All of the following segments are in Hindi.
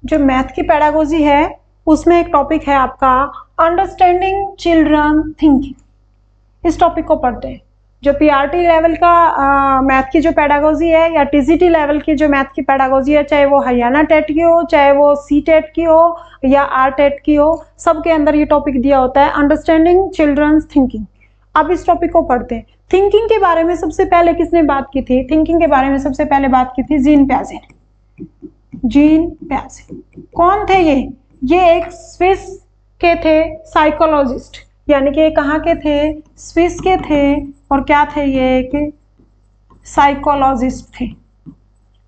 जो मैथ की पेडागोजी है उसमें एक टॉपिक है आपका अंडरस्टैंडिंग चिल्ड्रन थिंकिंग। इस टॉपिक को पढ़ते हैं। जो पीआरटी लेवल का मैथ की जो पेडागोजी है या टीजीटी लेवल की जो मैथ की पेडागोजी है, चाहे वो हरियाणा टेट की हो, चाहे वो सी टेट की हो या आर टेट की हो, सबके अंदर ये टॉपिक दिया होता है अंडरस्टैंडिंग चिल्ड्रन थिंकिंग। अब इस टॉपिक को पढ़ते हैं। थिंकिंग के बारे में सबसे पहले किसने बात की थी? थिंकिंग के बारे में सबसे पहले बात की थी जीन पियाजे ने। जीन पियाजे कौन थे ये? एक स्विस के थे साइकोलॉजिस्ट, यानी कि कहाँ के थे? स्विस के थे। और क्या थे ये? एक साइकोलॉजिस्ट थे।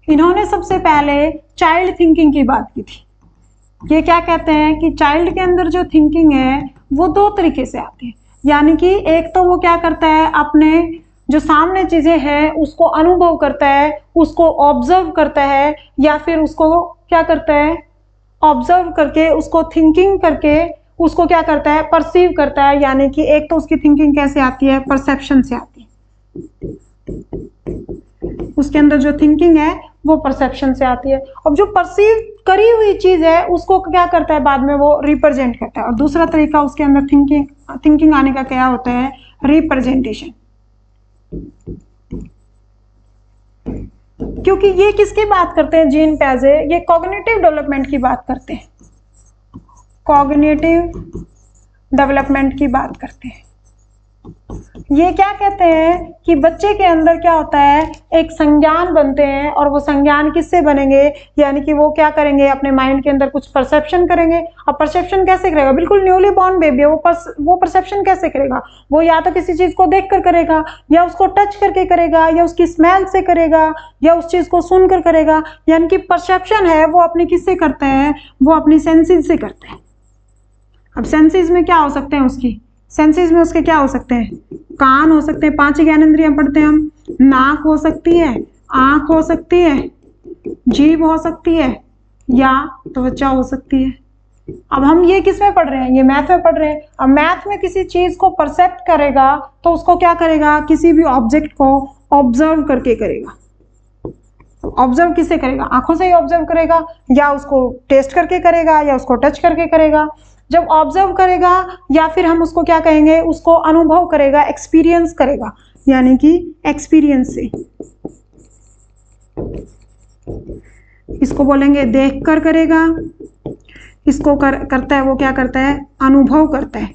इन्होंने सबसे पहले चाइल्ड थिंकिंग की बात की थी। ये क्या कहते हैं कि चाइल्ड के अंदर जो थिंकिंग है वो दो तरीके से आती है, यानी कि एक तो वो क्या करता है, अपने जो सामने चीजें हैं उसको अनुभव करता है, उसको ऑब्जर्व करता है, या फिर उसको क्या करता है, ऑब्जर्व करके उसको थिंकिंग करके उसको क्या करता है, परसीव करता है। यानी कि एक तो उसकी थिंकिंग कैसे आती है? परसेप्शन से आती है। उसके अंदर जो थिंकिंग है वो परसेप्शन से आती है। अब जो परसीव करी हुई चीज है उसको क्या करता है, बाद में वो रिप्रेजेंट करता है। और दूसरा तरीका उसके अंदर थिंकिंग आने का क्या होता है? रिप्रेजेंटेशन। क्योंकि ये किसकी बात करते हैं जीन पियाजे? ये कॉग्निटिव डेवलपमेंट की बात करते हैं। कॉग्निटिव डेवलपमेंट की बात करते हैं। ये क्या कहते हैं कि बच्चे के अंदर क्या होता है, एक संज्ञान बनते हैं। और वो संज्ञान किससे बनेंगे? यानी कि वो क्या करेंगे, अपने माइंड के अंदर कुछ परसेप्शन करेंगे। अब परसेप्शन कैसे करेगा? बिल्कुल न्यूली बॉर्न बेबी है, वो परसेप्शन कैसे करेगा? वो या तो किसी चीज को देखकर करेगा, या उसको टच करके करेगा, या उसकी स्मेल से करेगा, या उस चीज को सुनकर करेगा। यानी कि परसेप्शन है वो अपनी किससे करते हैं? वो अपनी सेंसेस से करते हैं। अब सेंसेस में क्या हो सकते हैं उसकी? सेंसेस में उसके क्या हो सकते हैं? कान हो सकते हैं, 5 ज्ञानेंद्रियां पढ़ते हैं हम। नाक हो सकती है, आंख हो सकती है, जीभ हो सकती है, या त्वचा हो सकती है। अब हम ये किस में पढ़ रहे हैं? ये मैथ में पढ़ रहे हैं। अब मैथ में किसी चीज को परसेप्ट करेगा तो उसको क्या करेगा? किसी भी ऑब्जेक्ट को ऑब्जर्व करके करेगा। ऑब्जर्व किससे करेगा? आंखों से ही ऑब्जर्व करेगा, या उसको टेस्ट करके करेगा, या उसको टच करके करेगा। जब ऑब्जर्व करेगा या फिर हम उसको क्या कहेंगे, उसको अनुभव करेगा, एक्सपीरियंस करेगा, यानी कि एक्सपीरियंस से। इसको बोलेंगे देख कर करेगा। इसको करता है वो क्या करता है? अनुभव करता है।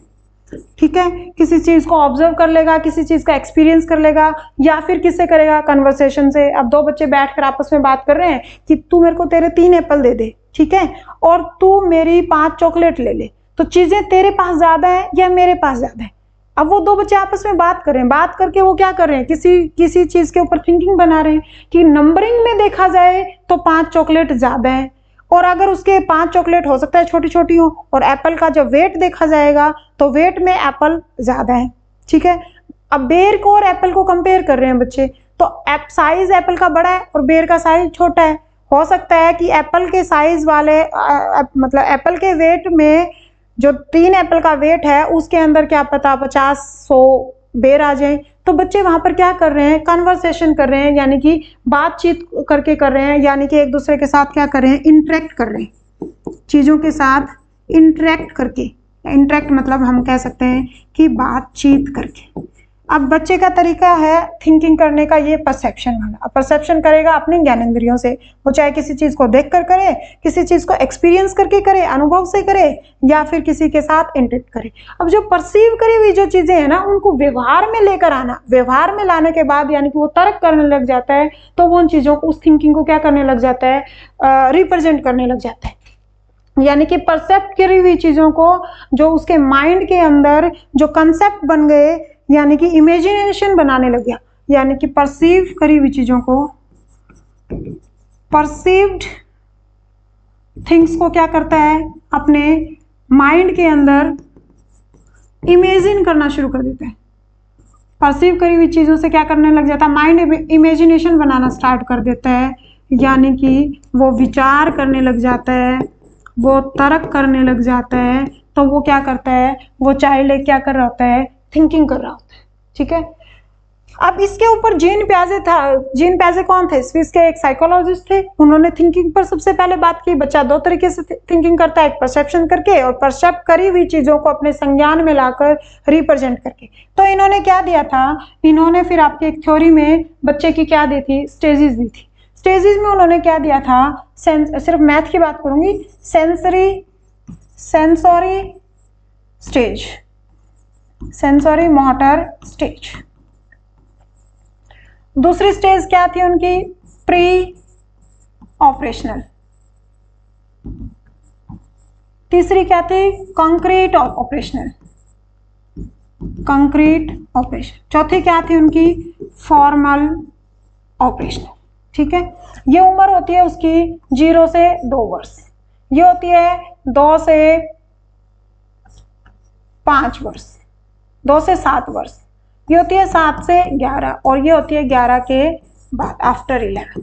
ठीक है, किसी चीज को ऑब्जर्व कर लेगा, किसी चीज का एक्सपीरियंस कर लेगा, या फिर किससे करेगा? कन्वर्सेशन से। अब दो बच्चे बैठकर आपस में बात कर रहे हैं कि तू मेरे को तेरे 3 एप्पल दे दे, ठीक है, और तू मेरी 5 चॉकलेट ले ले। तो चीजें तेरे पास ज्यादा है या मेरे पास ज्यादा है? अब वो दो बच्चे आपस में बात कर रहे हैं, बात करके वो क्या कर रहे हैं? किसी चीज के ऊपर थिंकिंग बना रहे हैं कि नंबरिंग में देखा जाए तो 5 चॉकलेट ज्यादा है, और अगर उसके 5 चॉकलेट हो सकता है छोटी छोटी हो, और एप्पल का जब वेट देखा जाएगा तो वेट में एप्पल ज्यादा है। ठीक है, अब बेर को और एप्पल को कंपेयर कर रहे हैं बच्चे, तो साइज एप्पल का बड़ा है और बेर का साइज छोटा है। हो सकता है कि एप्पल के साइज वाले मतलब एप्पल के वेट में जो 3 एप्पल का वेट है उसके अंदर क्या पता 50-100 बेर आ जाए। तो बच्चे वहां पर क्या कर रहे हैं? कन्वर्सेशन कर रहे हैं, यानी कि बातचीत करके कर रहे हैं, यानी कि एक दूसरे के साथ क्या कर रहे हैं? इंटरेक्ट कर रहे हैं, चीजों के साथ इंटरेक्ट करके। इंटरेक्ट मतलब हम कह सकते हैं कि बातचीत करके। अब बच्चे का तरीका है थिंकिंग करने का ये परसेप्शन वाला। अब परसेप्शन करेगा अपने ज्ञानेंद्रियों से, वो चाहे किसी चीज को देख कर करे, किसी चीज को एक्सपीरियंस करके करे, अनुभव से करे, या फिर किसी के साथ इंटरेक्ट करे। अब जो परसीव करी हुई जो चीजें हैं ना, उनको व्यवहार में लेकर आना, व्यवहार में लाने के बाद यानी कि वो तर्क करने लग जाता है, तो वो उन चीजों को, उस थिंकिंग को क्या करने लग जाता है? रिप्रेजेंट करने लग जाता है। यानी कि परसेप्ट करी हुई चीजों को जो उसके माइंड के अंदर जो कंसेप्ट बन गए, यानी कि इमेजिनेशन बनाने लग गया। यानी कि परसीव करी हुई चीजों को, परसीव्ड थिंग्स को क्या करता है? अपने माइंड के अंदर इमेजिन करना शुरू कर देता है। परसीव करी हुई चीजों से क्या करने लग जाता है? माइंड इमेजिनेशन बनाना स्टार्ट कर देता है, यानी कि वो विचार करने लग जाता है, वो तर्क करने लग जाता है। तो वो क्या करता है? वो चाइल्ड क्या कर रहा होता है? थिंकिंग कर रहा होता है। ठीक है, अब इसके ऊपर जीन प्याजे था। जीन प्याजे कौन थे? स्विस के एक साइकोलॉजिस्ट थे। उन्होंने थिंकिंग पर सबसे पहले बात की। बच्चा दो तरीके से थिंकिंग करता है, एक परसेप्शन करके और परसेप्ट करी हुई चीजों को अपने संज्ञान में लाकर रिप्रेजेंट करके। तो इन्होंने क्या दिया था? इन्होंने फिर आपकी एक थ्योरी में बच्चे की क्या दी थी? स्टेजेस दी थी। स्टेजेस में उन्होंने क्या दिया था? सिर्फ मैथ की बात करूंगी, sensory stage, sensory motor stage. दूसरी स्टेज क्या थी उनकी? Pre operational. तीसरी क्या थी? Concrete operational, concrete operation. चौथी क्या थी उनकी? Formal operational. ठीक है, ये उम्र होती है उसकी 0 से 2 वर्ष, ये होती है 2 से 5 वर्ष, 2 से 7 वर्ष, ये होती है 7 से 11 और ये होती है 11 के बाद, आफ्टर 11।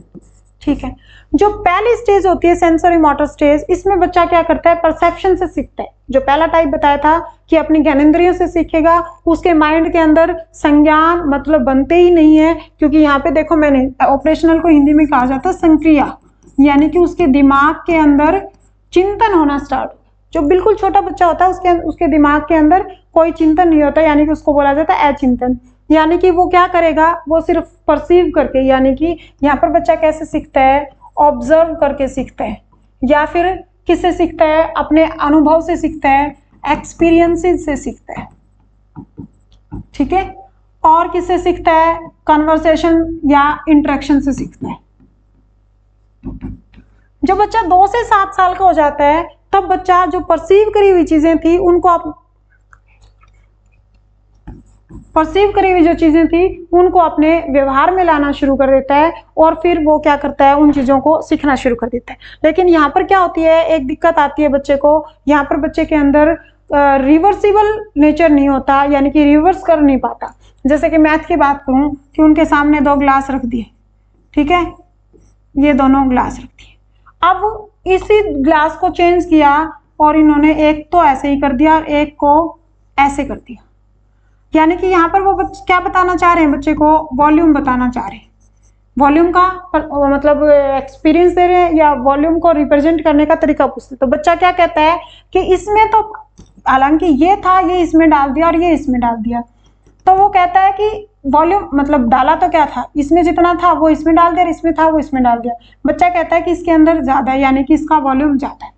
ठीक है, जो पहली स्टेज होती है सेंसरी मोटर स्टेज, इसमें बच्चा क्या करता है? परसेप्शन से सीखता है। जो पहला टाइप बताया था कि अपनी ज्ञानेंद्रियों से सीखेगा, उसके माइंड के अंदर संज्ञान मतलब बनते ही नहीं है, क्योंकि यहाँ पे देखो मैंने ऑपरेशनल को हिंदी में कहा जाता है संक्रिया, यानी कि उसके दिमाग के अंदर चिंतन होना स्टार्ट। जो बिल्कुल छोटा बच्चा होता है उसके दिमाग के अंदर कोई चिंतन नहीं होता, यानी कि उसको बोला जाता है अचिंतन। यानी कि वो क्या करेगा? वो सिर्फ परसीव करके, यानी कि यहाँ पर बच्चा कैसे सीखता है? ऑब्जर्व करके सीखता है, या फिर किससे सीखता है? अपने अनुभव से सीखता है, एक्सपीरियंसेस से सीखता है। ठीक है, और किससे सीखता है? कन्वर्सेशन या इंटरेक्शन से सीखता है। जब बच्चा 2 से 7 साल का हो जाता है, तब बच्चा जो परसीव करी हुई चीजें थी उनको अपने व्यवहार में लाना शुरू कर देता है, और फिर वो क्या करता है? उन चीजों को सीखना शुरू कर देता है। लेकिन यहाँ पर क्या होती है? एक दिक्कत आती है बच्चे को। यहाँ पर बच्चे के अंदर रिवर्सिबल नेचर नहीं होता, यानी कि रिवर्स कर नहीं पाता। जैसे कि मैथ की बात करूं कि उनके सामने 2 ग्लास रख दिए, ठीक है, ये दोनों ग्लास रख दिए। अब इसी ग्लास को चेंज किया और इन्होंने एक तो ऐसे ही कर दिया और एक को ऐसे कर दिया। यानी कि यहाँ पर वो क्या बताना चाह रहे हैं? बच्चे को वॉल्यूम बताना चाह रहे हैं। वॉल्यूम का मतलब एक्सपीरियंस दे रहे हैं, या वॉल्यूम को रिप्रेजेंट करने का तरीका पूछते। तो बच्चा क्या कहता है कि इसमें तो हालांकि ये था, ये इसमें डाल दिया और ये इसमें डाल दिया। तो वो कहता है कि वॉल्यूम मतलब डाला तो क्या था? इसमें जितना था वो इसमें डाल दिया, इसमें था वो इसमें डाल दिया। बच्चा कहता है कि इसके अंदर ज्यादा है, यानी कि इसका वॉल्यूम ज्यादा है।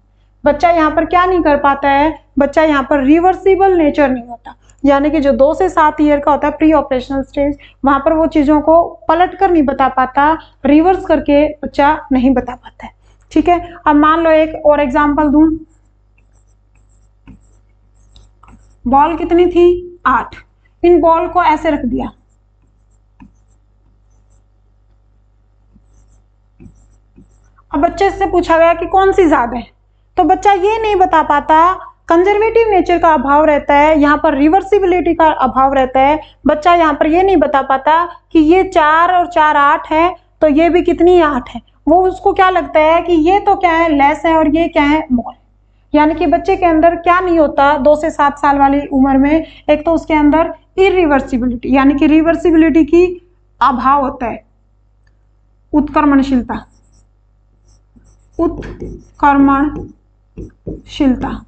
बच्चा यहाँ पर क्या नहीं कर पाता है? बच्चा यहाँ पर रिवर्सिबल नेचर नहीं होता, यानी कि जो 2 से 7 ईयर का होता है प्री ऑपरेशनल स्टेज, वहां पर वो चीजों को पलट कर नहीं बता पाता, रिवर्स करके बच्चा नहीं बता पाता है। ठीक है, अब मान लो एक और एग्जांपल दूं। बॉल कितनी थी? 8। इन बॉल को ऐसे रख दिया, अब बच्चे से पूछा गया कि कौन सी ज्यादा है, तो बच्चा ये नहीं बता पाता। कंजर्वेटिव नेचर का अभाव रहता है, यहाँ पर रिवर्सिबिलिटी का अभाव रहता है। बच्चा यहाँ पर ये नहीं बता पाता कि ये 4 और 4 8 है, तो ये भी कितनी 8 है। वो उसको क्या लगता है कि ये तो क्या है? लेस है, और ये क्या है? मोर। यानी कि बच्चे के अंदर क्या नहीं होता 2 से 7 साल वाली उम्र में? एक तो उसके अंदर इरिवर्सिबिलिटी, यानी कि रिवर्सिबिलिटी की अभाव होता है। उत्क्रमणशीलता, उत्क्रमणशीलता,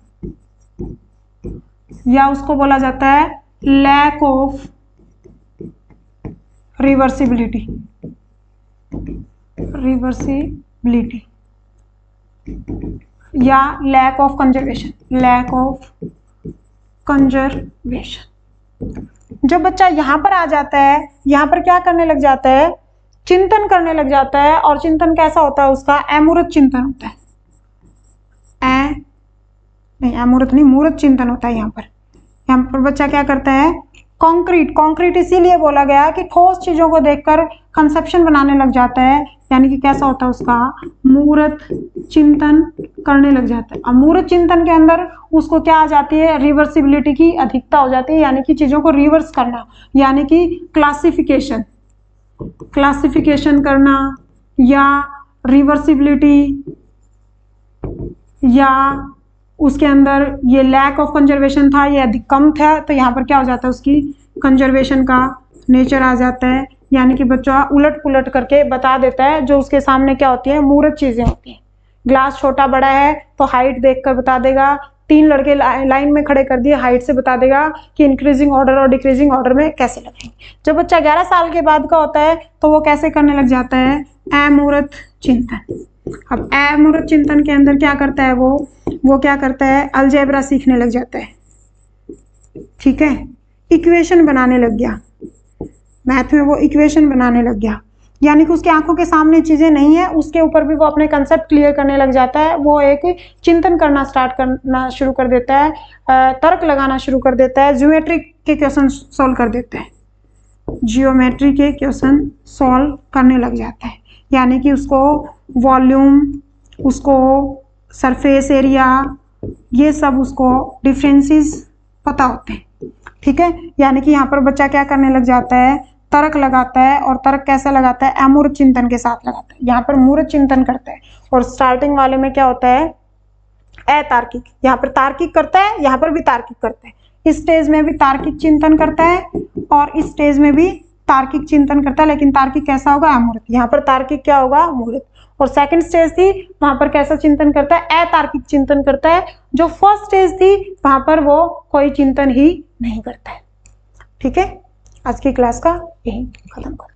या उसको बोला जाता है लैक ऑफ रिवर्सिबिलिटी, रिवर्सिबिलिटी, या lack of conservation, lack of conservation. जब बच्चा यहाँ पर आ जाता है, यहाँ पर क्या करने लग जाता है? चिंतन करने लग जाता है। और चिंतन कैसा होता है उसका? अमूर्त चिंतन होता है। नहीं, अमूर्त नहीं, मूर्त चिंतन होता है। यहाँ पर बच्चा क्या करता है? कॉन्क्रीट इसीलिए बोला गया कि ठोस चीजों को देखकर कंसेप्शन बनाने लग जाता है, यानी कि कैसा होता है उसका? मूर्त चिंतन करने लग जाता है। अमूर्त चिंतन के अंदर उसको क्या आ जाती है? रिवर्सिबिलिटी की अधिकता हो जाती है, यानी कि चीजों को रिवर्स करना, यानी कि क्लासिफिकेशन करना, या रिवर्सिबिलिटी, या उसके अंदर ये लैक ऑफ कंजर्वेशन था, ये अधिक कम था, तो यहाँ पर क्या हो जाता है? उसकी कंजर्वेशन का नेचर आ जाता है, यानी कि बच्चा उलट पुलट करके बता देता है जो उसके सामने क्या होती है, मूर्त चीजें होती हैं। ग्लास छोटा बड़ा है तो हाइट देखकर बता देगा, 3 लड़के लाइन में खड़े कर दिए, हाइट से बता देगा कि इंक्रीजिंग ऑर्डर और डिक्रीजिंग ऑर्डर में कैसे लगाएंगे। जब बच्चा 11 साल के बाद का होता है तो वो कैसे करने लग जाता है, अमूर्त चिंतन। अब अमूर्त चिंतन के अंदर क्या करता है वो क्या करता है, अलजेब्रा सीखने लग जाता है, ठीक है, इक्वेशन बनाने लग गया, मैथ में वो इक्वेशन बनाने लग गया, यानी कि उसकी आंखों के सामने चीजें नहीं है, उसके ऊपर भी वो अपने कंसेप्ट क्लियर करने लग जाता है, वो एक चिंतन करना स्टार्ट करना शुरू कर देता है, तर्क लगाना शुरू कर देता है, ज्योमेट्री के क्वेश्चन सॉल्व कर देता है, जियोमेट्री के क्वेश्चन सॉल्व करने लग जाता है, यानी कि उसको वॉल्यूम, उसको सरफेस एरिया, ये सब उसको डिफरेंसेस पता होते हैं, ठीक है। यानी कि यहाँ पर बच्चा क्या करने लग जाता है, तर्क लगाता है, और तर्क कैसे लगाता है, अमूर्त चिंतन के साथ लगाता है। यहाँ पर मूर्त चिंतन करता है, और स्टार्टिंग वाले में क्या होता है, अतार्किक, यहाँ पर तार्किक करता है, यहाँ पर भी तार्किक करता है, इस स्टेज में भी तार्किक चिंतन करता है और इस स्टेज में भी तार्किक चिंतन करता है, लेकिन तार्किक कैसा होगा, अमूर्त। यहाँ पर तार्किक क्या होगा, मूर्त। और सेकंड स्टेज थी, वहां पर कैसा चिंतन करता है, अतार्किक चिंतन करता है। जो फर्स्ट स्टेज थी वहां पर वो कोई चिंतन ही नहीं करता है, ठीक है। आज की क्लास का यही खत्म कर